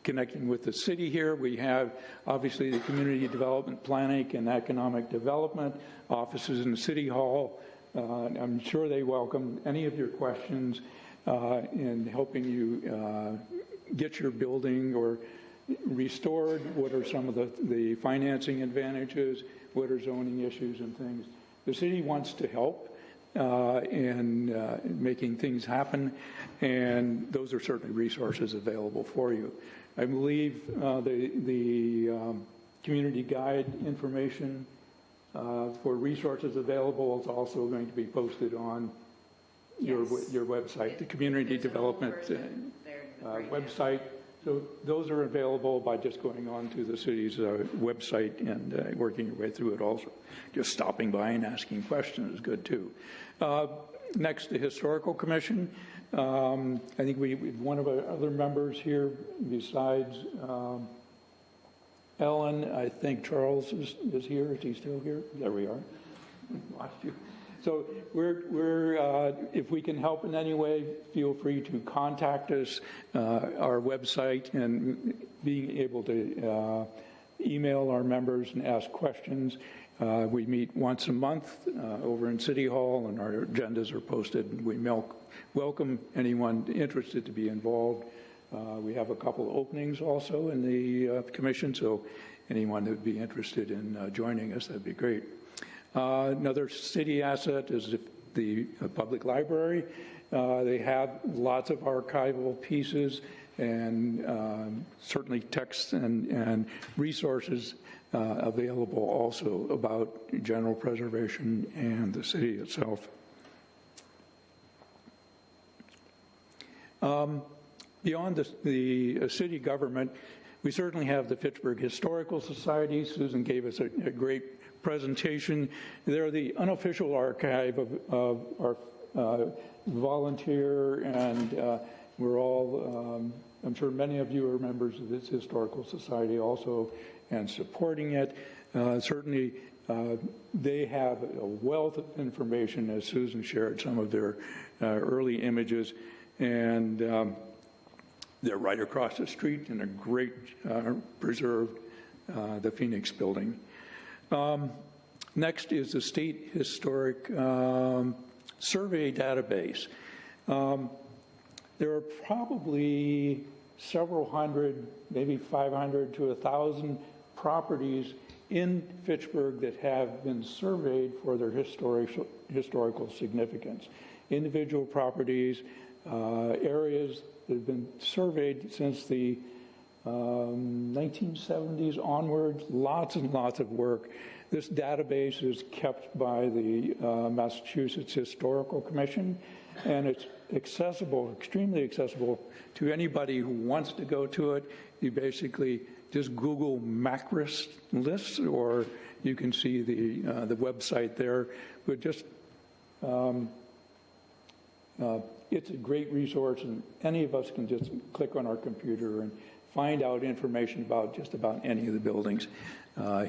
connecting with the city here. We have obviously the Community Development Planning and Economic Development offices in the City Hall. I'm sure they welcome any of your questions in helping you get your building or restored. What are some of the financing advantages? What are zoning issues and things? The city wants to help in making things happen, and those are certainly resources available for you. I believe the community guide information for resources available is also going to be posted on your website, the community development website. So those are available by just going on to the city's website and working your way through it also. Just stopping by and asking questions is good too. Next, the Historical Commission. I think one of our other members here besides Ellen, I think Charles is here. Is he still here? There we are. Lost you. So if we can help in any way, feel free to contact us. Our website, and being able to email our members and ask questions. We meet once a month over in City Hall, and our agendas are posted. We welcome anyone interested to be involved. We have a couple of openings also in the commission, so anyone that would be interested in joining us, that'd be great. Another city asset is the public library. They have lots of archival pieces and certainly texts and resources available also about general preservation and the city itself. Beyond the city government, we certainly have the Fitchburg Historical Society. Susan gave us a great presentation. They're the unofficial archive of our volunteer, and we're all, I'm sure many of you are members of this historical society also and supporting it. Certainly, they have a wealth of information, as Susan shared some of their early images, and they're right across the street in a great preserved, the Phoenix building. Next is the State Historic Survey Database. There are probably several hundred, maybe 500 to 1,000 properties in Fitchburg that have been surveyed for their historical significance. Individual properties, areas that have been surveyed since the 1970s onwards, lots and lots of work. This database is kept by the Massachusetts Historical Commission, and it's accessible, extremely accessible to anybody who wants to go to it. You basically just Google Macris lists, or you can see the website there. But just it's a great resource, and any of us can just click on our computer and find out information about just about any of the buildings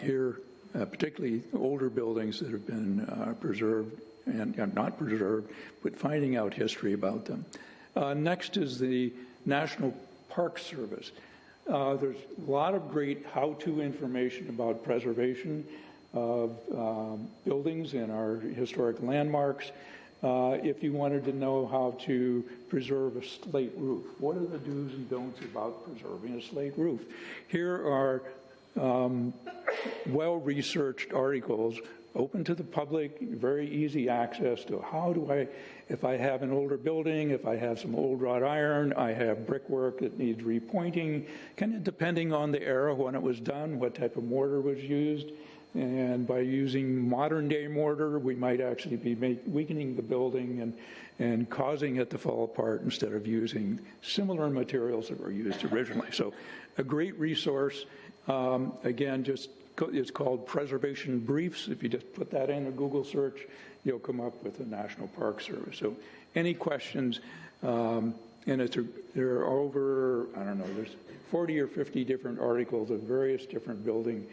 here, particularly older buildings that have been preserved and not preserved, but finding out history about them. Next is the National Park Service. There's a lot of great how-to information about preservation of buildings and our historic landmarks. if you wanted to know how to preserve a slate roof. What are the do's and don'ts about preserving a slate roof? Here are well-researched articles open to the public, very easy access to how do I, if I have an older building, if I have some old wrought iron, I have brickwork that needs repointing, kind of depending on the era when it was done, what type of mortar was used. And by using modern day mortar, we might actually be weakening the building and causing it to fall apart instead of using similar materials that were used originally. So a great resource. Again, it's called Preservation Briefs. If you just put that in a Google search, you'll come up with the National Park Service. So any questions, and there are over, I don't know, there's 40 or 50 different articles of various different building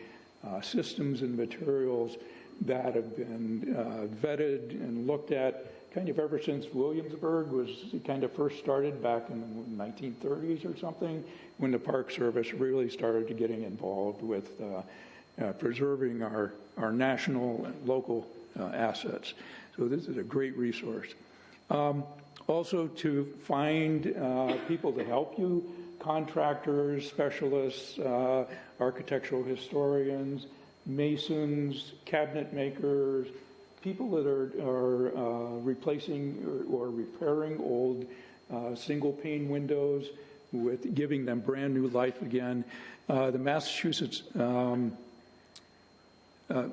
systems and materials that have been vetted and looked at kind of ever since Williamsburg was kind of first started back in the 1930s or something, when the Park Service really started getting involved with preserving our national and local assets. So this is a great resource. Also to find people to help you, contractors, specialists, architectural historians, masons, cabinet makers, people that are replacing or repairing old single pane windows with giving them brand new life again. The Massachusetts,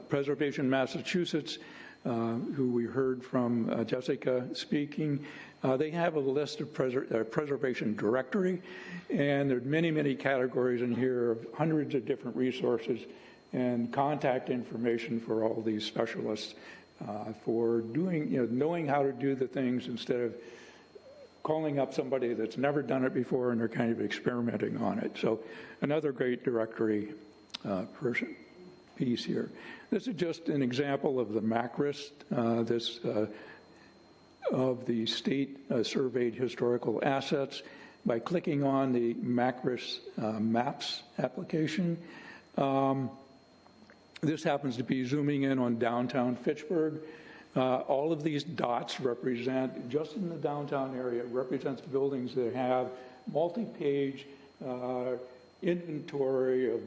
Preservation Massachusetts, who we heard from Jessica speaking, they have a list of preservation directory, and there are many, many categories in here of hundreds of different resources and contact information for all these specialists for doing, knowing how to do the things instead of calling up somebody that's never done it before and they're kind of experimenting on it. So another great directory piece here. This is just an example of the MACRIS, of the state surveyed historical assets. By clicking on the MACRIS Maps application, this happens to be zooming in on downtown Fitchburg. All of these dots represent, just in the downtown area, represents buildings that have multi-page inventory of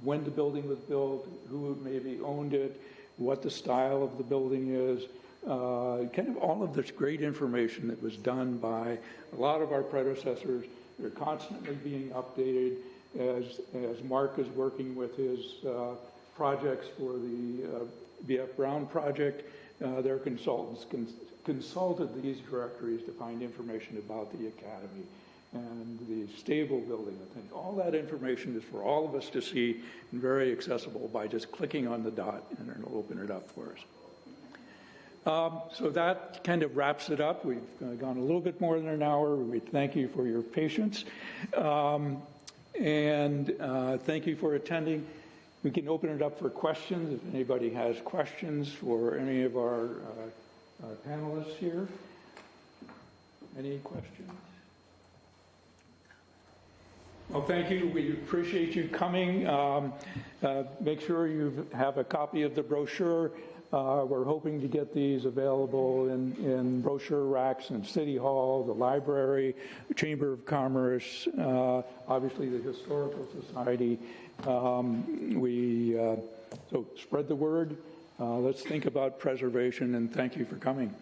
when the building was built, who maybe owned it, what the style of the building is, kind of all of this great information that was done by a lot of our predecessors. They're constantly being updated as Mark is working with his projects for the B.F. Brown project. Their consultants consulted these directories to find information about the academy and the stable building. I think all that information is for all of us to see and very accessible by just clicking on the dot, and it'll open it up for us. So that kind of wraps it up. We've gone a little bit more than an hour. We thank you for your patience. And thank you for attending. We can open it up for questions if anybody has questions for any of our panelists here. Any questions? Well, thank you. We appreciate you coming. Make sure you have a copy of the brochure. We're hoping to get these available in brochure racks in City Hall, the library, the Chamber of Commerce, obviously the Historical Society. So spread the word. Let's think about preservation, and thank you for coming.